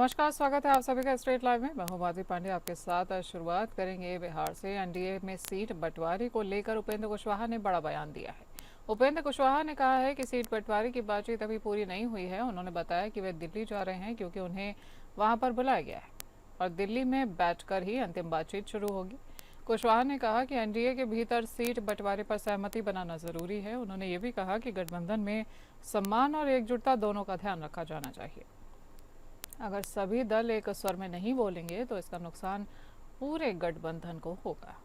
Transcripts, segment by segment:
नमस्कार, स्वागत है आप सभी का स्ट्रेट लाइव में। मैं हूं माधवी पांडे आपके साथ। शुरुआत करेंगे बिहार से। एनडीए में सीट बंटवारे को लेकर उपेंद्र कुशवाहा ने बड़ा बयान दिया है। उपेंद्र कुशवाहा ने कहा है कि सीट बंटवारे की बातचीत अभी पूरी नहीं हुई है। उन्होंने बताया कि वे दिल्ली जा रहे हैं क्योंकि उन्हें वहां पर बुलाया गया है और दिल्ली में बैठकर ही अंतिम बातचीत शुरू होगी। कुशवाहा ने कहा कि एनडीए के भीतर सीट बंटवारे पर सहमति बनाना जरूरी है। उन्होंने ये भी कहा कि गठबंधन में सम्मान और एकजुटता दोनों का ध्यान रखा जाना चाहिए। अगर सभी दल एक स्वर में नहीं बोलेंगे तो इसका नुकसान पूरे गठबंधन को होगा।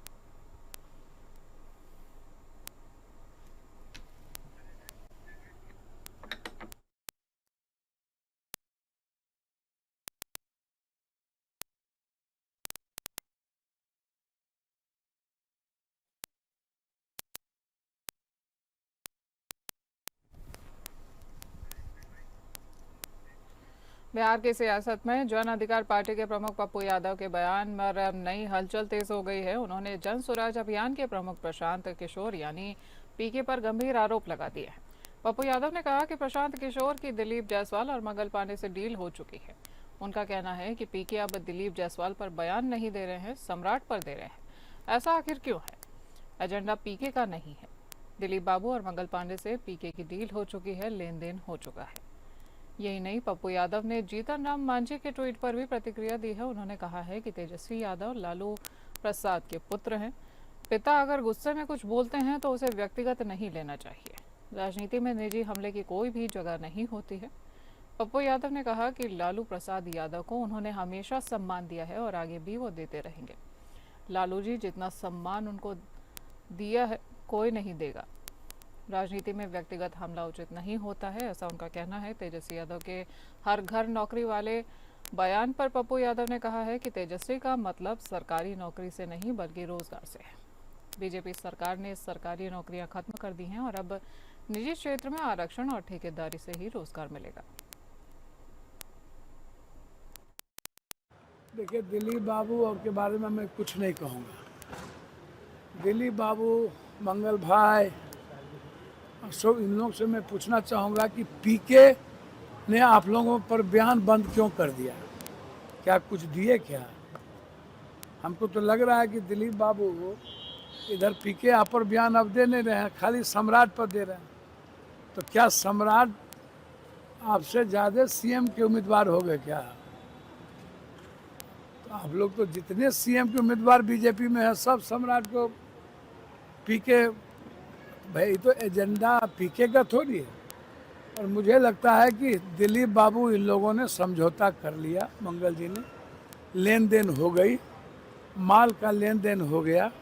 बिहार की सियासत में जन अधिकार पार्टी के प्रमुख पप्पू यादव के बयान पर अब नई हलचल तेज हो गई है। उन्होंने जन स्वराज अभियान के प्रमुख प्रशांत किशोर यानी पीके पर गंभीर आरोप लगा दिए हैं। पप्पू यादव ने कहा कि प्रशांत किशोर की दिलीप जायसवाल और मंगल पांडे से डील हो चुकी है। उनका कहना है कि पीके अब दिलीप जायसवाल पर बयान नहीं दे रहे हैं, सम्राट पर दे रहे हैं। ऐसा आखिर क्यों है? एजेंडा पीके का नहीं है। दिलीप बाबू और मंगल पांडे से पीके की डील हो चुकी है, लेन देन हो चुका है। यही नहीं, पप्पू यादव ने जीतन राम मांझी के ट्वीट पर भी प्रतिक्रिया दी है। उन्होंने कहा है कि तेजस्वी यादव लालू प्रसाद के पुत्र हैं। पिता अगर गुस्से में कुछ बोलते हैं तो उसे व्यक्तिगत नहीं लेना चाहिए। राजनीति में निजी हमले की कोई भी जगह नहीं होती है। पप्पू यादव ने कहा कि लालू प्रसाद यादव को उन्होंने हमेशा सम्मान दिया है और आगे भी वो देते रहेंगे। लालू जी जितना सम्मान उनको दिया है कोई नहीं देगा। राजनीति में व्यक्तिगत हमला उचित नहीं होता है, ऐसा उनका कहना है। तेजस्वी यादव के हर घर नौकरी वाले बयान पर पप्पू यादव ने कहा है कि तेजस्वी का मतलब सरकारी नौकरी से नहीं बल्कि रोजगार से है। बीजेपी सरकार ने सरकारी नौकरियां खत्म कर दी हैं और अब निजी क्षेत्र में आरक्षण और ठेकेदारी से ही रोजगार मिलेगा। देखिए, दिलीप बाबू और के बारे में मैं कुछ नहीं कहूँगा। दिलीप बाबू, मंगल भाई, अशोक, इन लोग से मैं पूछना चाहूँगा कि पीके ने आप लोगों पर बयान बंद क्यों कर दिया? क्या कुछ दिए क्या? हमको तो लग रहा है कि दिलीप बाबू इधर पीके आप पर बयान अब दे नहीं रहे हैं, खाली सम्राट पर दे रहे हैं। तो क्या सम्राट आपसे ज़्यादा सीएम के उम्मीदवार हो गए क्या? तो आप लोग तो जितने सीएम के उम्मीदवार बीजेपी में है सब सम्राट को पीके, भाई तो एजेंडा पीके का थोड़ी है। और मुझे लगता है कि दिलीप बाबू इन लोगों ने समझौता कर लिया, मंगल जी ने, लेन देन हो गई, माल का लेन देन हो गया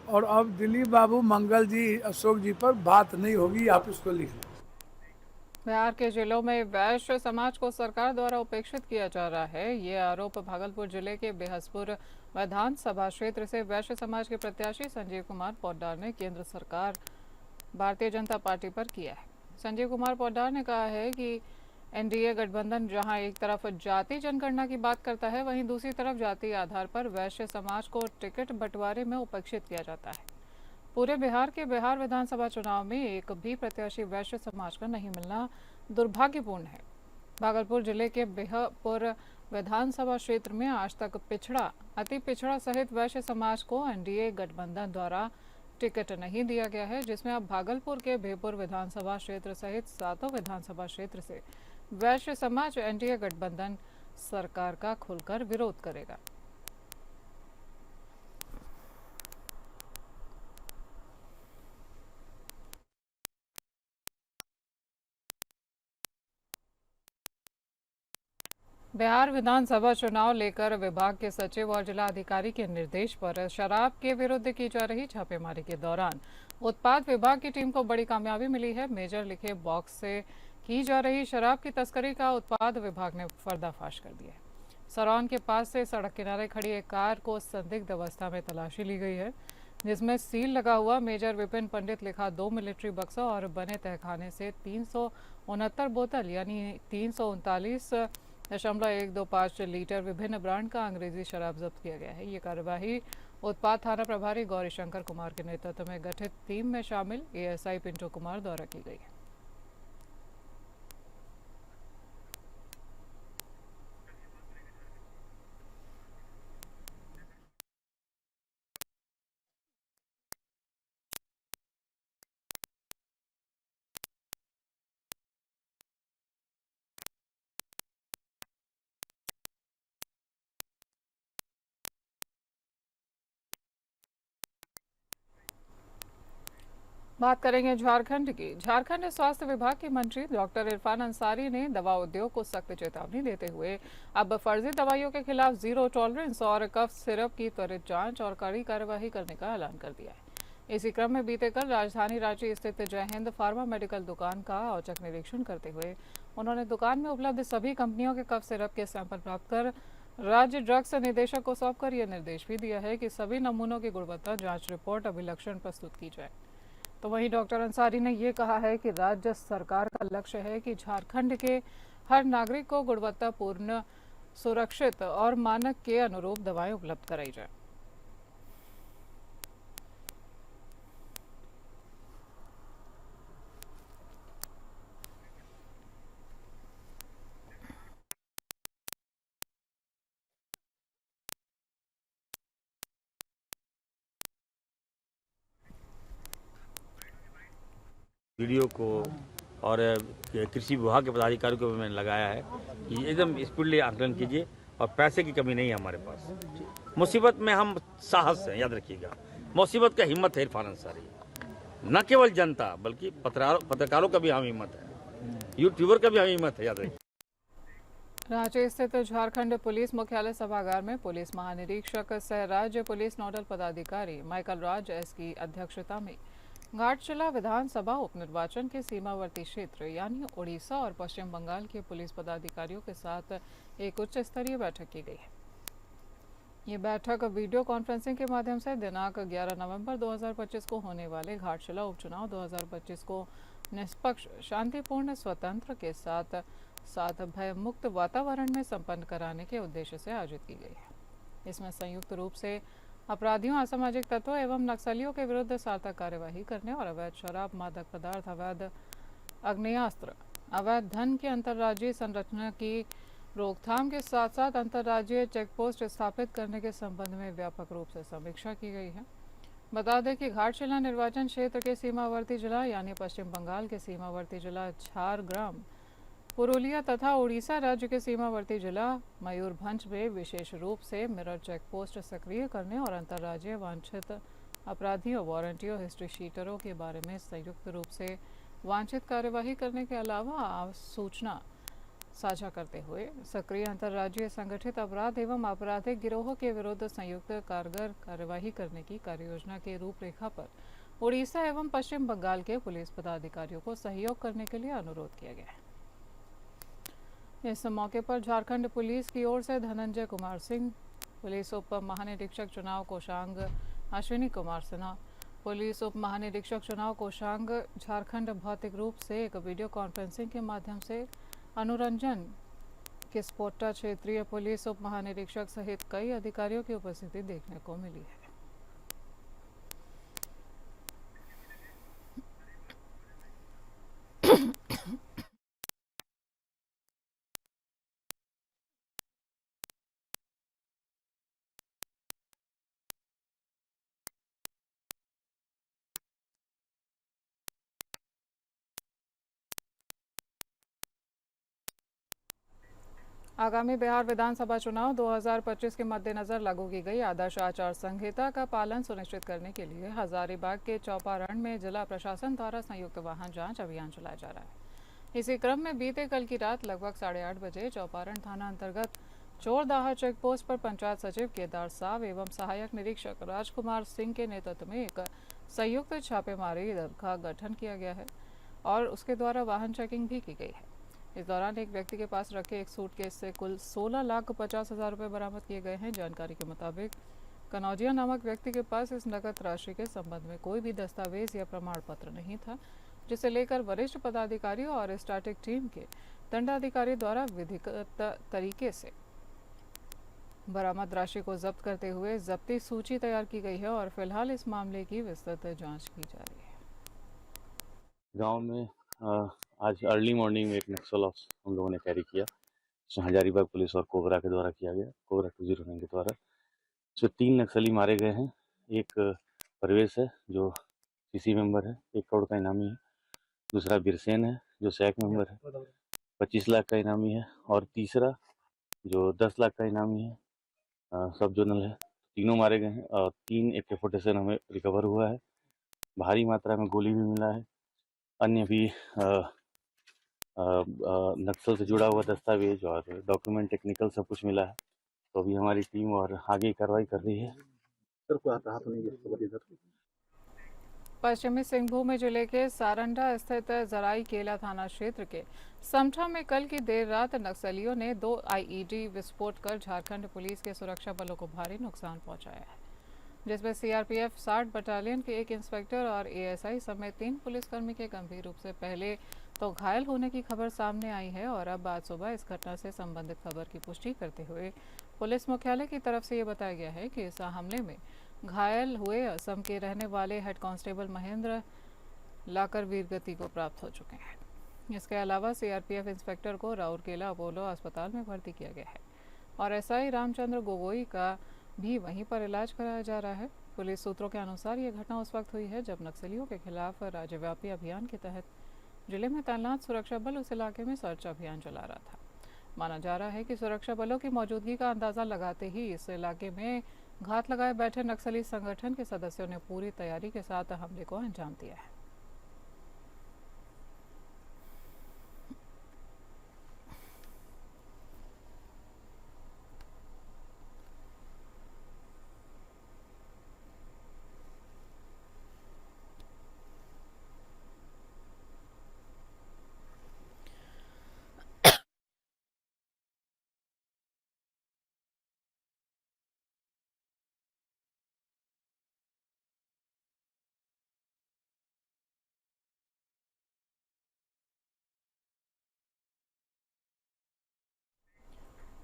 और अब दिलीप बाबू, मंगल जी, अशोक जी पर बात नहीं होगी। आप इसको लिख लो। बिहार के जिलों में वैश्य समाज को सरकार द्वारा उपेक्षित किया जा रहा है। ये आरोप भागलपुर जिले के बेहसपुर विधानसभा क्षेत्र से वैश्य समाज के प्रत्याशी संजीव कुमार पोद्दार ने केंद्र सरकार भारतीय जनता पार्टी पर किया है। संजीव कुमार पोद्दार ने कहा है कि एनडीए गठबंधन जहां एक तरफ जाति जनगणना की बात करता है, वहीं दूसरी तरफ जाति आधार पर वैश्य समाज को टिकट बंटवारे में उपेक्षित किया जाता है। पूरे बिहार के बिहार विधानसभा चुनाव में एक भी प्रत्याशी वैश्य समाज का नहीं मिलना दुर्भाग्यपूर्ण है। भागलपुर जिले के बेहपुर विधानसभा क्षेत्र में आज तक पिछड़ा, अति पिछड़ा सहित वैश्य समाज को एनडीए गठबंधन द्वारा टिकट नहीं दिया गया है, जिसमें अब भागलपुर के बेहपुर विधानसभा क्षेत्र सहित 7 विधानसभा क्षेत्र से वैश्य समाज एनडीए गठबंधन सरकार का खुलकर विरोध करेगा। बिहार विधानसभा चुनाव लेकर विभाग के सचिव और जिला अधिकारी के निर्देश पर शराब के विरुद्ध की जा रही छापेमारी के दौरान उत्पाद विभाग की टीम को बड़ी कामयाबी मिली है। मेजर लिखे बॉक्स से की जा रही शराब की तस्करी का उत्पाद विभाग ने पर्दाफाश कर दिया है। सरौन के पास से सड़क किनारे खड़ी एक कार को संदिग्ध अवस्था में तलाशी ली गई है, जिसमें सील लगा हुआ मेजर विपिन पंडित लिखा 2 मिलिट्री बक्सा और बने तहखाने से 369 बोतल यानी 339.125 लीटर विभिन्न ब्रांड का अंग्रेजी शराब जब्त किया गया है। ये कार्यवाही उत्पाद थाना प्रभारी गौरी शंकर कुमार के नेतृत्व में गठित टीम में शामिल एएसआई पिंटू कुमार द्वारा की गई है। बात करेंगे झारखंड की। झारखंड स्वास्थ्य विभाग के मंत्री डॉक्टर इरफान अंसारी ने दवा उद्योग को सख्त चेतावनी देते हुए अब फर्जी दवाइयों के खिलाफ जीरो टॉलरेंस और कफ सिरप की त्वरित जांच और कड़ी कार्यवाही करने का ऐलान कर दिया है। इसी क्रम में बीते कल राजधानी रांची स्थित जय हिंद फार्मा मेडिकल दुकान का औचक निरीक्षण करते हुए उन्होंने दुकान में उपलब्ध सभी कंपनियों के कफ सिरप के सैंपल प्राप्त कर राज्य ड्रग्स निदेशक को सौंपकर यह निर्देश भी दिया है कि सभी नमूनों की गुणवत्ता जांच रिपोर्ट अभिलक्षण प्रस्तुत की जाए। तो वहीं डॉक्टर अंसारी ने ये कहा है कि राज्य सरकार का लक्ष्य है कि झारखंड के हर नागरिक को गुणवत्तापूर्ण, सुरक्षित और मानक के अनुरूप दवाएं उपलब्ध कराई जाए। वीडियो को और कृषि विभाग के पदाधिकारियों को भी मैंने लगाया है कि एकदम स्पीडली आकलन कीजिए और पैसे की कमी नहीं है हमारे पास। मुसीबत में हम साहस हैं, याद रखिएगा। मुसीबत का हिम्मत है इरफान अंसारी। न केवल जनता बल्कि पत्रकारों का भी हम हिम्मत है, यूट्यूबर का भी हम हिम्मत है, याद रखिए। रांची स्थित झारखंड पुलिस मुख्यालय सभागार में पुलिस महानिरीक्षक सह राज्य पुलिस नोडल पदाधिकारी माइकल राज एस की अध्यक्षता में घाटशिला विधानसभा उपनिर्वाचन के सीमावर्ती क्षेत्र यानी ओडिशा और पश्चिम बंगाल के पुलिस पदाधिकारियों के साथ एक उच्च स्तरीय बैठक की गई है। ये बैठक वीडियो कॉन्फ्रेंसिंग के माध्यम से दिनांक 11 नवंबर 2025 को होने वाले घाटशिला उपचुनाव 2025 को निष्पक्ष, शांतिपूर्ण, स्वतंत्र के साथ साथ भयमुक्त वातावरण में संपन्न कराने के उद्देश्य से आयोजित की गई है। इसमें संयुक्त रूप से अपराधियों, असामाजिक तत्वों एवं नक्सलियों के विरुद्ध सार्थक कार्यवाही करने और अवैध शराब, मादक पदार्थ, अवैध आग्नेयास्त्र, अवैध धन की अंतर्राज्यीय संरचना की रोकथाम के साथ साथ अंतर्राज्यीय चेकपोस्ट स्थापित करने के संबंध में व्यापक रूप से समीक्षा की गई है। बता दें कि घाटशिला निर्वाचन क्षेत्र के सीमावर्ती जिला यानी पश्चिम बंगाल के सीमावर्ती जिला झारग्राम, पुरुलिया तथा उड़ीसा राज्य के सीमावर्ती जिला मयूरभंज में विशेष रूप से मिरर चेकपोस्ट सक्रिय करने और अंतर्राज्यीय वांछित अपराधियों, वारंटियों, हिस्ट्री शीटरों के बारे में संयुक्त रूप से वांछित कार्यवाही करने के अलावा सूचना साझा करते हुए सक्रिय अंतर्राज्यीय संगठित अपराध एवं आपराधिक गिरोहों के विरुद्ध संयुक्त कारगर कार्यवाही करने की कार्ययोजना के रूपरेखा पर उड़ीसा एवं पश्चिम बंगाल के पुलिस पदाधिकारियों को सहयोग करने के लिए अनुरोध किया गया है। इस मौके पर झारखंड पुलिस की ओर से धनंजय कुमार सिंह, पुलिस उप महानिरीक्षक चुनाव कोषांग अश्विनी कुमार सिन्हा, पुलिस उप महानिरीक्षक चुनाव कोषांग झारखंड भौतिक रूप से एक वीडियो कॉन्फ्रेंसिंग के माध्यम से अनुरंजन किस्पोट्टा क्षेत्रीय पुलिस उप महानिरीक्षक सहित कई अधिकारियों की उपस्थिति देखने को मिली है। आगामी बिहार विधानसभा चुनाव 2025 के मद्देनजर लागू की गई आदर्श आचार संहिता का पालन सुनिश्चित करने के लिए हजारीबाग के चौपारण में जिला प्रशासन द्वारा संयुक्त वाहन जांच अभियान चलाया जा रहा है। इसी क्रम में बीते कल की रात लगभग 8:30 बजे चौपारण थाना अंतर्गत चोरदाहा चेक पोस्ट पर पंचायत सचिव केदार साव एवं सहायक निरीक्षक राजकुमार सिंह के नेतृत्व में एक संयुक्त छापेमारी दल का गठन किया गया है और उसके द्वारा वाहन चेकिंग भी की गई है। इस दौरान एक व्यक्ति के पास रखे एक सूटकेस से कुल 16,50,000 रुपये बरामद किए गए हैं। जानकारी के मुताबिक कनौजिया नामक व्यक्ति के पास इस नकद राशि के संबंध में कोई भी दस्तावेज या प्रमाण पत्र नहीं था, जिसे लेकर वरिष्ठ पदाधिकारियों और स्टैटिक टीम के दंडाधिकारी द्वारा विधिवत तरीके से बरामद राशि को जब्त करते हुए जब्ती सूची तैयार की गई है और फिलहाल इस मामले की विस्तृत जांच की जा रही है। गांव में आज अर्ली मॉर्निंग में एक नक्सल ऑफ हम लोगों ने कैरी किया, जो हजारीबाग पुलिस और कोबरा के द्वारा किया गया, कोबरा 209 के द्वारा। जो 3 नक्सली मारे गए हैं, एक परवेश है जो सीसी मेंबर है, 1 करोड़ का इनामी है। दूसरा बिरसेन है जो सैक मेंबर है, 25 लाख का इनामी है। और तीसरा जो 10 लाख का इनामी है, सब जोनल है। तीनों मारे गए हैं और 3 AK-47 हमें रिकवर हुआ है। भारी मात्रा में गोली भी मिला है। अन्य भी नक्सल से जुड़ा हुआ दस्तावेज और डॉक्यूमेंट टेक्निकल सब कुछ मिला है। तो अभी हमारी टीम और आगे कार्रवाई कर रही है। सर कोई आहत नहीं है खबर इधर? पश्चिमी सिंहभूम जिले के सारंडा स्थित जराई केला थाना क्षेत्र के समठा में कल की देर रात नक्सलियों ने 2 आईईडी विस्फोट कर झारखंड पुलिस के सुरक्षा बलों को भारी नुकसान पहुंचाया है, जिसमें सीआरपीएफ 60 बटालियन के 1 इंस्पेक्टर और एएसआई समेत 3 पुलिसकर्मी के गंभीर रूप से पहले तो घायल होने की खबर सामने आई है और अब आज सुबह इस घटना से संबंधित खबर की पुष्टि करते हुए पुलिस मुख्यालय की तरफ से ये बताया गया है कि इस हमले में घायल हुए असम के रहने वाले हेड कांस्टेबल महेंद्र लाकर वीरगति को प्राप्त हो चुके हैं। इसके अलावा सीआरपीएफ इंस्पेक्टर को राउरकेला अपोलो अस्पताल में भर्ती किया गया है और एसआई रामचंद्र गोगोई का भी वहीं पर इलाज कराया जा रहा है। पुलिस सूत्रों के अनुसार ये घटना उस वक्त हुई है जब नक्सलियों के खिलाफ राज्यव्यापी अभियान के तहत जिले में तैनात सुरक्षा बल उस इलाके में सर्च अभियान चला रहा था। माना जा रहा है कि सुरक्षा बलों की मौजूदगी का अंदाजा लगाते ही इस इलाके में घात लगाए बैठे नक्सली संगठन के सदस्यों ने पूरी तैयारी के साथ हमले को अंजाम दिया है।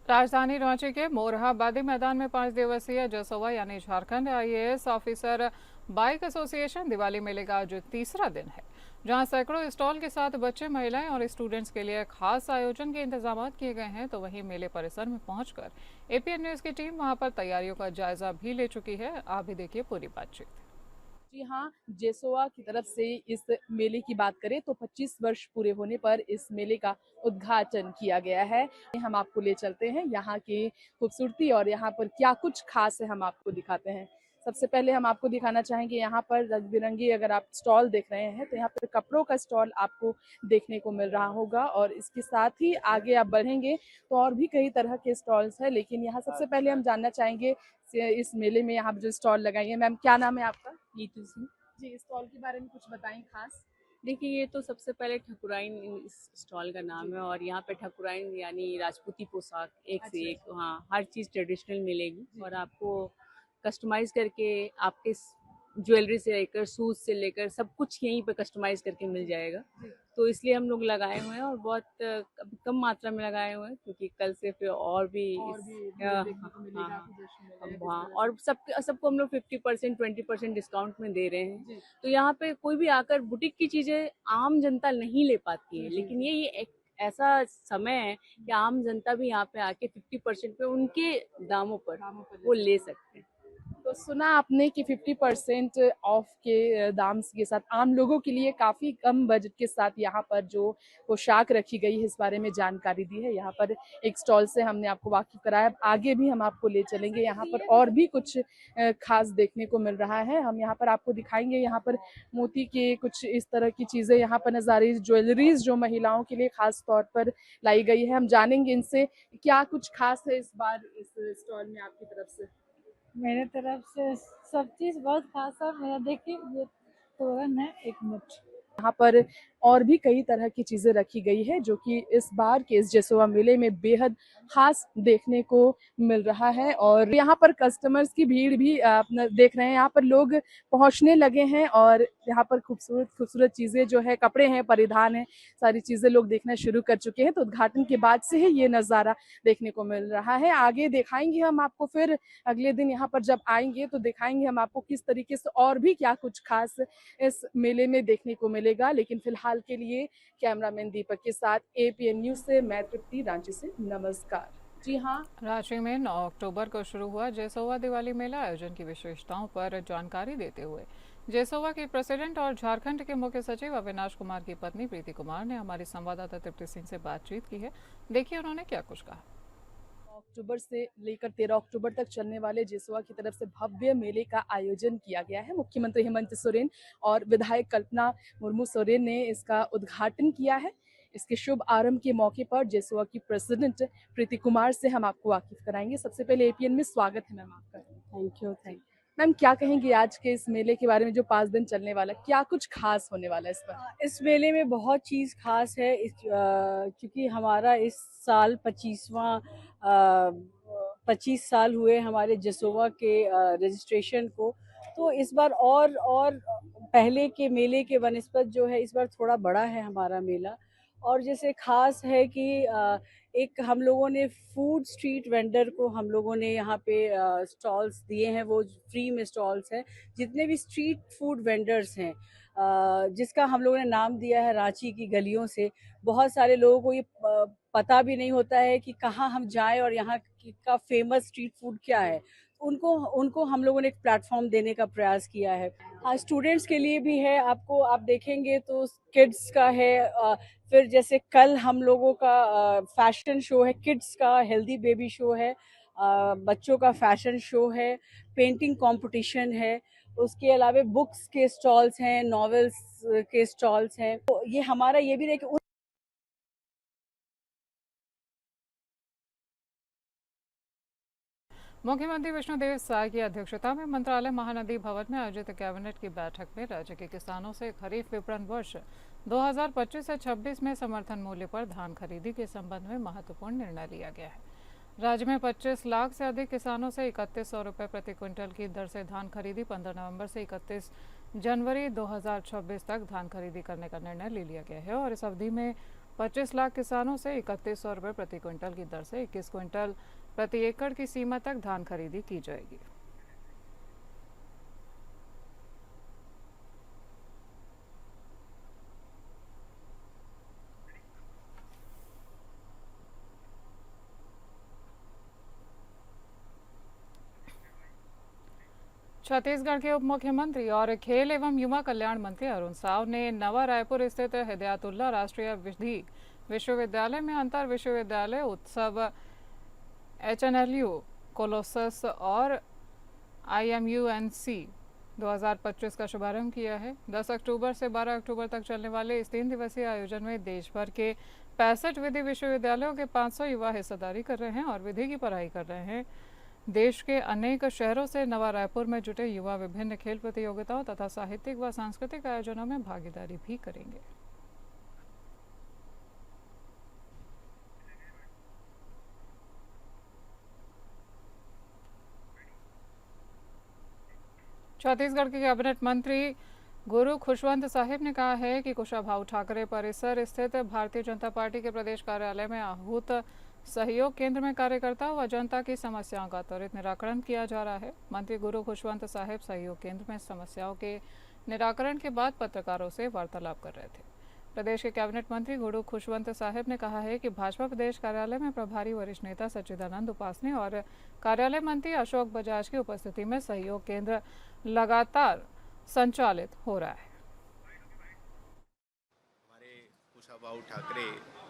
राजधानी रांची के मोरहाबादी मैदान में 5 दिवसीय जसोवा यानी Jharkhand IAS officer bike association Diwali मेले का आज तीसरा दिन है, जहां सैकड़ों स्टॉल के साथ बच्चे, महिलाएं और स्टूडेंट्स के लिए खास आयोजन के इंतजाम किए गए हैं। तो वहीं मेले परिसर में पहुंचकर एपीएन न्यूज की टीम वहां पर तैयारियों का जायजा भी ले चुकी है। आप भी देखिए पूरी बातचीत। जी हाँ, जेसोआ की तरफ से इस मेले की बात करें तो 25 वर्ष पूरे होने पर इस मेले का उद्घाटन किया गया है। हम आपको ले चलते हैं यहाँ की खूबसूरती और यहाँ पर क्या कुछ खास है, हम आपको दिखाते हैं। सबसे पहले हम आपको दिखाना चाहेंगे यहाँ पर रंग बिरंगी अगर आप स्टॉल देख रहे हैं तो यहाँ पर कपड़ों का स्टॉल आपको देखने को मिल रहा होगा और इसके साथ ही आगे आप बढ़ेंगे तो और भी कई तरह के स्टॉल्स हैं। लेकिन यहाँ सबसे पहले हम जानना चाहेंगे इस मेले में यहाँ जो स्टॉल लगाई है, मैम क्या नाम है आपका? नीतू सिंह। जी, इस स्टॉल के बारे में कुछ बताएं खास। देखिए, ये तो सबसे पहले ठकुराइन इस स्टॉल का नाम है और यहाँ पे ठकुराइन यानी राजपूती पोशाक एक से एक, हाँ, हर चीज़ ट्रेडिशनल मिलेगी और आपको कस्टमाइज करके आपके ज्वेलरी से लेकर शूज से लेकर सब कुछ यहीं पे कस्टमाइज करके मिल जाएगा। तो इसलिए हम लोग लगाए हुए हैं और बहुत कम मात्रा में लगाए हुए हैं क्योंकि कल से फिर और भी हाँ, और सबको हम लोग 50% 20% डिस्काउंट में दे रहे हैं। तो यहाँ पे कोई भी आकर बुटीक की चीज़ें आम जनता नहीं ले पाती है, लेकिन ये एक ऐसा समय है कि आम जनता भी यहाँ पे आके 50% पे उनके दामों पर वो ले सकते हैं। तो सुना आपने कि 50% ऑफ के दाम के साथ आम लोगों के लिए काफ़ी कम बजट के साथ यहाँ पर जो पोशाक रखी गई है, इस बारे में जानकारी दी है। यहाँ पर एक स्टॉल से हमने आपको वाकिफ कराया, आगे भी हम आपको ले चलेंगे। यहाँ पर और भी कुछ खास देखने को मिल रहा है, हम यहाँ पर आपको दिखाएंगे। यहाँ पर मोती के कुछ इस तरह की चीज़ें यहाँ पर नजर आ रही, ज्वेलरीज जो महिलाओं के लिए खास तौर पर लाई गई है। हम जानेंगे इनसे क्या कुछ खास है इस बार इस स्टॉल में आपकी तरफ से। मेरे तरफ से सब चीज़ बहुत खास है। मेरा देखिए ये तोरण है 1 मुठ। यहाँ पर और भी कई तरह की चीज़ें रखी गई है जो कि इस बार के इस जेसोवा मेले में बेहद खास देखने को मिल रहा है। और यहाँ पर कस्टमर्स की भीड़ भी आप देख रहे हैं, यहाँ पर लोग पहुँचने लगे हैं और यहाँ पर खूबसूरत खूबसूरत चीज़ें जो है, कपड़े हैं, परिधान है, सारी चीज़ें लोग देखना शुरू कर चुके हैं। तो उद्घाटन के बाद से ही ये नज़ारा देखने को मिल रहा है। आगे दिखाएंगे हम आपको, फिर अगले दिन यहाँ पर जब आएंगे तो दिखाएंगे हम आपको किस तरीके से और भी क्या कुछ खास इस मेले में देखने को मिलेगा। लेकिन फिलहाल के लिए कैमरामैन दीपक के साथ एपीएन न्यूज से मैं तृप्ति, रांची से नमस्कार। जी हाँ, रांची में 9 अक्टूबर को शुरू हुआ जेसोवा दिवाली मेला आयोजन की विशेषताओं पर जानकारी देते हुए जेसोवा के प्रेसिडेंट और झारखंड के मुख्य सचिव अविनाश कुमार की पत्नी प्रीति कुमार ने हमारी संवाददाता तृप्ति सिंह से बातचीत की है। देखिए उन्होंने क्या कुछ कहा। अक्टूबर से लेकर 13 अक्टूबर तक चलने वाले जेसुआ की तरफ से भव्य मेले का आयोजन किया गया है। मुख्यमंत्री हेमंत सोरेन और विधायक कल्पना मुर्मू सोरेन ने इसका उद्घाटन किया है। इसके शुभ आरंभ के मौके पर जेसुआ की प्रेसिडेंट प्रीति कुमार से हम आपको वाकिफ कराएंगे। सबसे पहले एपीएन में स्वागत है मैम आपका। Thank you. मैम क्या कहेंगी आज के इस मेले के बारे में जो 5 दिन चलने वाला है, क्या कुछ खास होने वाला है इस पर? इस मेले में बहुत चीज़ खास है क्योंकि हमारा इस साल 25 साल हुए हमारे जेसोवा के रजिस्ट्रेशन को। तो इस बार और पहले के मेले के बनस्पत जो है इस बार थोड़ा बड़ा है हमारा मेला। और जैसे खास है कि एक हम लोगों ने फूड स्ट्रीट वेंडर को हम लोगों ने यहाँ पे स्टॉल्स दिए हैं, वो फ्री में स्टॉल्स हैं। जितने भी स्ट्रीट फूड वेंडर्स हैं जिसका हम लोगों ने नाम दिया है रांची की गलियों से। बहुत सारे लोगों को ये पता भी नहीं होता है कि कहाँ हम जाएं और यहाँ का फेमस स्ट्रीट फूड क्या है। उनको हम लोगों ने एक प्लेटफॉर्म देने का प्रयास किया है। हाँ, स्टूडेंट्स के लिए भी है। आप देखेंगे तो किड्स का है। फिर जैसे कल हम लोगों का फैशन शो है, किड्स का हेल्दी बेबी शो है, बच्चों का फैशन शो है, पेंटिंग कंपटीशन है। उसके अलावा बुक्स के स्टॉल्स हैं, नॉवेल्स के स्टॉल्स हैं। तो ये हमारा ये भी रहे कि मुख्यमंत्री विष्णुदेव साय की अध्यक्षता में मंत्रालय महानदी भवन में आयोजित कैबिनेट की बैठक में राज्य के किसानों से खरीफ विपणन वर्ष 2025 से 26 में समर्थन मूल्य पर धान खरीदी के संबंध में महत्वपूर्ण निर्णय लिया गया है। राज्य में 25 लाख से अधिक किसानों से 3100 रुपये प्रति क्विंटल की दर से धान खरीदी 15 नवंबर से 31 जनवरी 2026 तक धान खरीदी करने का निर्णय ले लिया गया है और इस अवधि में 25 लाख किसानों से 3100 रुपये प्रति क्विंटल की दर से 21 क्विंटल प्रति एकड़ की सीमा तक धान खरीदी की जाएगी। छत्तीसगढ़ के उप मुख्यमंत्री और खेल एवं युवा कल्याण मंत्री अरुण साव ने नवा रायपुर स्थित हिदायतुल्ला राष्ट्रीय विधि विश्वविद्यालय में अंतर विश्वविद्यालय उत्सव HNLU कोलोसस और IMUNC 2025 का शुभारंभ किया है। 10 अक्टूबर से 12 अक्टूबर तक चलने वाले इस 3 दिवसीय आयोजन में देश भर के 65 विधि विश्वविद्यालयों के 500 युवा हिस्सेदारी कर रहे हैं और विधि की पढ़ाई कर रहे हैं। देश के अनेक शहरों से नवा रायपुर में जुटे युवा विभिन्न खेल प्रतियोगिताओं तथा साहित्यिक व सांस्कृतिक आयोजनों में भागीदारी भी करेंगे। छत्तीसगढ़ के कैबिनेट मंत्री गुरु खुशवंत साहिब ने कहा है कि कुशाभाऊ ठाकरे परिसर स्थित भारतीय जनता पार्टी के प्रदेश कार्यालय में आहूत सहयोग केंद्र में कार्यकर्ताओं व जनता की समस्याओं का त्वरित निराकरण किया जा रहा है। मंत्री गुरु खुशवंत साहिब सहयोग केंद्र में समस्याओं के निराकरण के बाद पत्रकारों से वार्तालाप कर रहे थे। प्रदेश के कैबिनेट मंत्री गुरु खुशवंत साहिब ने कहा है कि भाजपा प्रदेश कार्यालय में प्रभारी वरिष्ठ नेता सच्चिदानंद उपासने और कार्यालय मंत्री अशोक बजाज की उपस्थिति में सहयोग केंद्र लगातार संचालित हो रहा है। हमारे कुशाभाऊ ठाकरे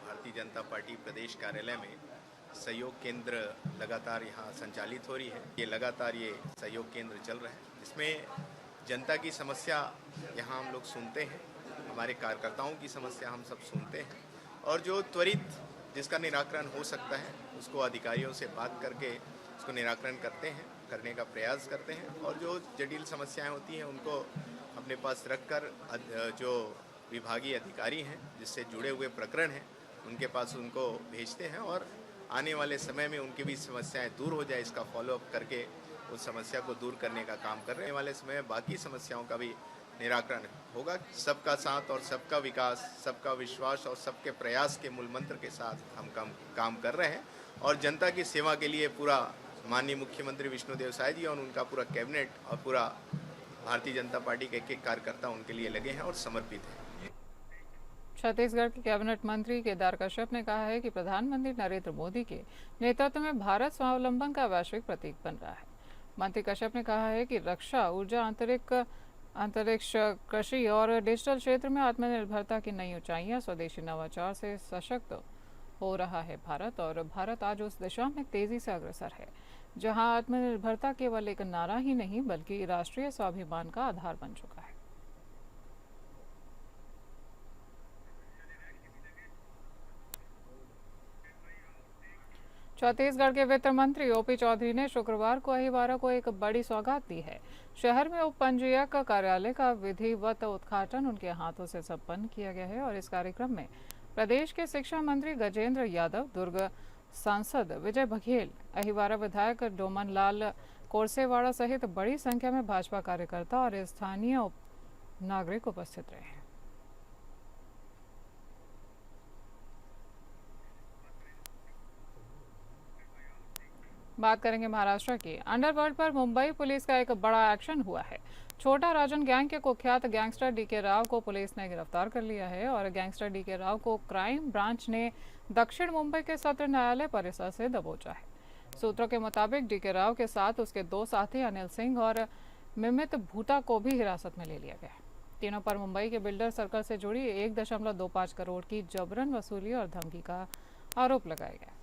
भारतीय जनता पार्टी प्रदेश कार्यालय में सहयोग केंद्र लगातार यहाँ संचालित हो रही है। ये लगातार ये सहयोग केंद्र चल रहा है, इसमें जनता की समस्या यहाँ हम लोग सुनते हैं, हमारे कार्यकर्ताओं की समस्या हम सब सुनते हैं और जो त्वरित जिसका निराकरण हो सकता है उसको अधिकारियों से बात करके उसको निराकरण करने का प्रयास करते हैं और जो जटिल समस्याएं होती हैं उनको अपने पास रखकर जो विभागीय अधिकारी हैं जिससे जुड़े हुए प्रकरण हैं उनके पास उनको भेजते हैं और आने वाले समय में उनकी भी समस्याएं दूर हो जाए इसका फॉलोअप करके उस समस्या को दूर करने का काम कर रहे हैं। वाले समय में बाकी समस्याओं का भी निराकरण होगा। सबका साथ और सबका विकास, सबका विश्वास और सबके प्रयास के मूल मंत्र के साथ हम काम कर रहे हैं और जनता की सेवा के लिए पूरा माननीय मुख्यमंत्री विष्णुदेव साय जी और उनका पूरा कैबिनेट और पूरा भारतीय जनता पार्टी के एक कार्यकर्ता उनके लिए लगे हैं और समर्पित हैं। छत्तीसगढ़ के कैबिनेट मंत्री केदार कश्यप ने कहा है कि प्रधानमंत्री नरेंद्र मोदी के नेतृत्व में भारत स्वावलंबन का वैश्विक प्रतीक बन रहा है। मंत्री कश्यप ने कहा है कि रक्षा, ऊर्जा, अंतरिक्ष, कृषि और डिजिटल क्षेत्र में आत्मनिर्भरता की नई ऊंचाइयां स्वदेशी नवाचार से सशक्त हो रहा है भारत, और भारत आज उस दिशा में तेजी से अग्रसर है जहां आत्मनिर्भरता केवल एक नारा ही नहीं बल्कि राष्ट्रीय स्वाभिमान का आधार बन चुका है। छत्तीसगढ़ के वित्त मंत्री ओपी चौधरी ने शुक्रवार को अहिवारा को एक बड़ी सौगात दी है। शहर में उप पंजीयक कार्यालय का विधिवत उद्घाटन उनके हाथों से संपन्न किया गया है और इस कार्यक्रम में प्रदेश के शिक्षा मंत्री गजेंद्र यादव, दुर्ग सांसद विजय बघेल, अहिवारा विधायक डोमन लाल कोरसेवाड़ा सहित बड़ी संख्या में भाजपा कार्यकर्ता और स्थानीय नागरिक उपस्थित रहे। बात करेंगे महाराष्ट्र की। अंडरवर्ल्ड पर मुंबई पुलिस का एक बड़ा एक्शन हुआ है। छोटा राजन गैंग के कुख्यात गैंगस्टर डीके राव को पुलिस ने गिरफ्तार कर लिया है और गैंगस्टर डीके राव को क्राइम ब्रांच ने दक्षिण मुंबई के सत्र न्यायालय परिसर से दबोचा है। सूत्रों के मुताबिक डीके राव के साथ उसके 2 साथी अनिल सिंह और मिमित भूटा को भी हिरासत में ले लिया गया। तीनों पर मुंबई के बिल्डर सर्कल से जुड़ी 1.25 करोड़ की जबरन वसूली और धमकी का आरोप लगाया गया।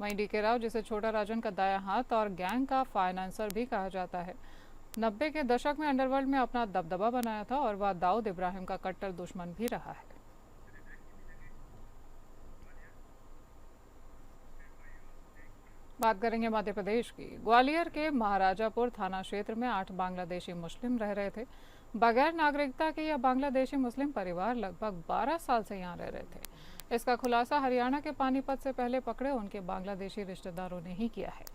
वहीं डीके राव, जिसे छोटा राजन का दायां हाथ और गैंग का फाइनेंसर भी कहा जाता है, 90 के दशक में अंडरवर्ल्ड में अपना दबदबा बनाया था और वह दाऊद इब्राहिम का कट्टर दुश्मन भी रहा है। बात करेंगे मध्य प्रदेश की। ग्वालियर के महाराजापुर थाना क्षेत्र में 8 बांग्लादेशी मुस्लिम रह रहे थे। बगैर नागरिकता के यह बांग्लादेशी मुस्लिम परिवार लगभग 12 साल से यहाँ रह रहे थे। इसका खुलासा हरियाणा के पानीपत से पहले पकड़े उनके बांग्लादेशी रिश्तेदारों ने ही किया है।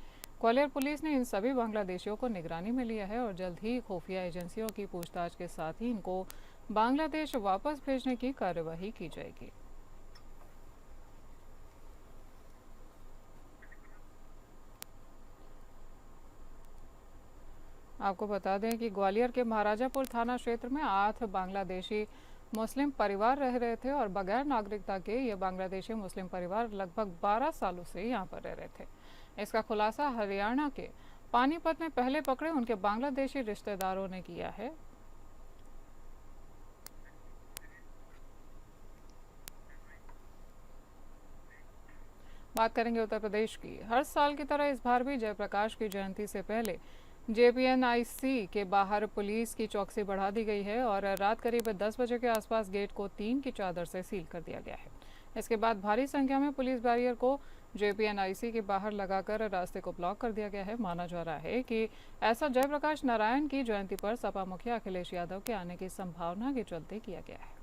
ग्वालियर पुलिस ने इन सभी बांग्लादेशियों को निगरानी में लिया है और जल्द ही खुफिया एजेंसियों की पूछताछ के साथ ही इनको बांग्लादेश वापस भेजने की कार्यवाही की जाएगी। आपको बता दें कि ग्वालियर के महाराजापुर थाना क्षेत्र में 8 बांग्लादेशी मुस्लिम परिवार रह रहे थे और बगैर नागरिकता के ये बांग्लादेशी मुस्लिम परिवार लगभग 12 सालों से यहाँ पर रह रहे थे। इसका खुलासा हरियाणा के पानीपत में पहले पकड़े उनके बांग्लादेशी रिश्तेदारों ने किया है। बात करेंगे उत्तर प्रदेश की। हर साल की तरह इस बार भी जयप्रकाश की जयंती से पहले JPNIC के बाहर पुलिस की चौकसी बढ़ा दी गई है और रात करीब 10 बजे के आसपास गेट को 3 की चादर से सील कर दिया गया है। इसके बाद भारी संख्या में पुलिस बैरियर को JPNIC के बाहर लगाकर रास्ते को ब्लॉक कर दिया गया है। माना जा रहा है कि ऐसा जयप्रकाश नारायण की जयंती पर सपा मुखिया अखिलेश यादव के आने की संभावना के चलते किया गया है।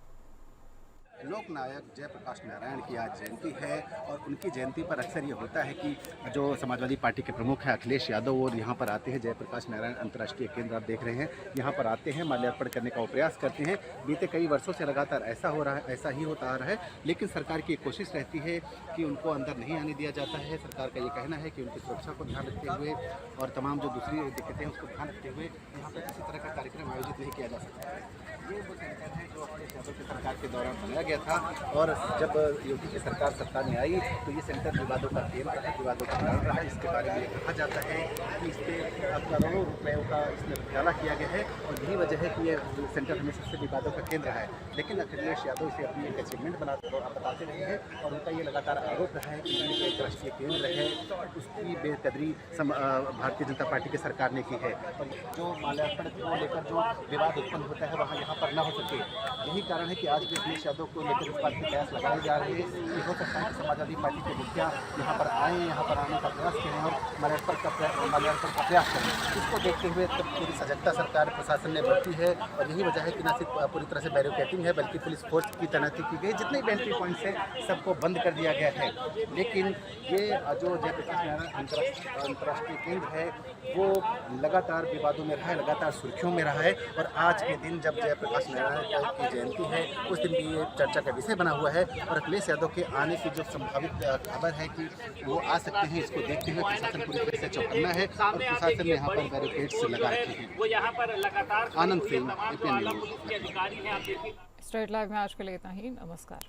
लोकनायक जयप्रकाश नारायण की आज जयंती है और उनकी जयंती पर अक्सर ये होता है कि जो समाजवादी पार्टी के प्रमुख हैं अखिलेश यादव, वो यहाँ पर आते हैं। जयप्रकाश नारायण अंतर्राष्ट्रीय केंद्र आप देख रहे हैं, यहाँ पर आते हैं, माल्यार्पण करने का प्रयास करते हैं। बीते कई वर्षों से लगातार ऐसा हो रहा है, ऐसा ही होता आ रहा है, लेकिन सरकार की कोशिश रहती है कि उनको अंदर नहीं आने दिया जाता है। सरकार का ये कहना है कि उनकी सुरक्षा को ध्यान रखते हुए और तमाम जो दूसरी दिक्कतें हैं उसको ध्यान रखते हुए यहाँ पर किसी तरह का कार्यक्रम आयोजित नहीं किया जा सकता है। ये वो सेंटर है जो अखिलेश यादव की सरकार के दौरान बनाया गया था और जब योगी की सरकार सत्ता में आई तो ये सेंटर विवादों का केंद्र है, विवादों का कारण रहा है। इसके बारे में कहा जाता है कि इस पर करोड़ों रुपयों का इसमें घोटाला किया गया है और यही वजह है कि ये सेंटर हमेशा से विवादों का केंद्र है। लेकिन अखिलेश यादव इसे अपनी एक अचीवमेंट बताते रहे हैं और उनका ये लगातार आरोप रहा है कि ये एक राष्ट्रीय केंद्र है, उसकी बेकदरी भारतीय जनता पार्टी की सरकार ने की है और जो माल्यार्पण को लेकर जो विवाद उत्पन्न होता है वहाँ यहाँ पर न हो सके। यही कारण है कि आज भी अखिलेश यादव को लेकर इस बात के प्रयास लगाए जा रहे हैं कि हो सकता है कि समाजवादी पार्टी के मुखिया यहाँ पर आए, यहाँ पर आने का प्रयास करें और माल्यार्पण का प्रयास करें। इसको देखते हुए पूरी सजगता सरकार प्रशासन ने बरती है और यही वजह है कि न सिर्फ पूरी तरह से बैरिकेडिंग है बल्कि पुलिस फोर्स की तैनाती की गई। जितने भी एंट्री पॉइंट्स हैं सबको बंद कर दिया गया है। लेकिन ये जो जयप्रकाश नारायण अंतर्राष्ट्रीय केंद्र है वो लगातार विवादों में रहा है, लगातार सुर्खियों में रहा है और आज के दिन जब जयप्रकाश नारायण की जयंती है उस दिन भी ये चर्चा का विषय बना हुआ है और अखिलेश यादव के आने की जो संभावित खबर है कि वो आ सकते हैं, इसको देखते हुए प्रशासन पूरी तरह से चौकन्ना है और प्रशासन ने यहाँ पर बैरिकेड्स लगा रखे हैं। Anand film APN news. Straight live में आज के लिए इतना ही। नमस्कार।